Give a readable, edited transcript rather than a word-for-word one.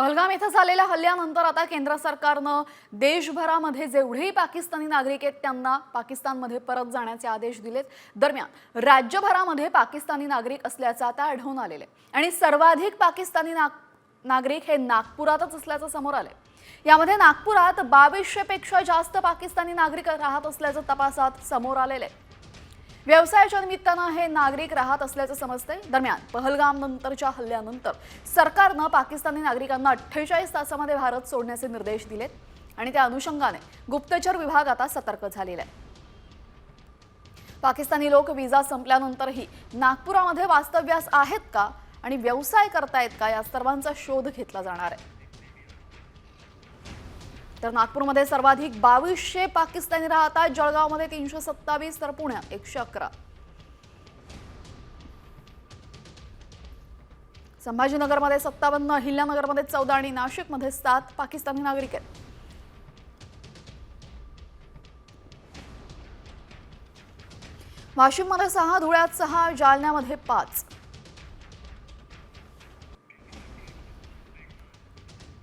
पहलगाम इथं झालेल्या हल्ल्यानंतर आता केंद्र सरकारनं देशभरामध्ये जेवढेही पाकिस्तानी नागरिक आहेत त्यांना पाकिस्तानमध्ये परत जाण्याचे आदेश दिलेत। दरम्यान राज्यभरामध्ये पाकिस्तानी नागरिक असल्याचं आता आढळून आलेलं आहे आणि सर्वाधिक पाकिस्तानी नागरिक हे नागपुरातच असल्याचं समोर आलंय। यामध्ये नागपुरात 2200 पेक्षा जास्त पाकिस्तानी नागरिक राहत असल्याचं तपासात समोर आलेलं आहे। व्यवसायाच्या निमित्तानं हे नागरिक राहत असल्याचं समजतंय। दरम्यान पहलगाम नंतरच्या हल्ल्यानंतर सरकारनं पाकिस्तानी नागरिकांना 48 तासांमध्ये भारत सोडण्याचे निर्देश दिलेत आणि त्या अनुषंगाने गुप्तचर विभाग आता सतर्क झालेला आहे। पाकिस्तानी लोक विजा संपल्यानंतरही नागपुरामध्ये वास्तव्यास आहेत का आणि व्यवसाय करतायत का या सर्वांचा शोध घेतला जाणार आहे। तर नागपूरमध्ये सर्वाधिक 2200 पाकिस्तानी राहतात, जळगावमध्ये 327 तर पुण्यात 111। संभाजीनगरमध्ये 57, अहिल्यानगरमध्ये 14 आणि नाशिकमध्ये 7 पाकिस्तानी नागरिक आहेत। वाशिममध्ये 6, धुळ्यात 6, जालन्यामध्ये 5।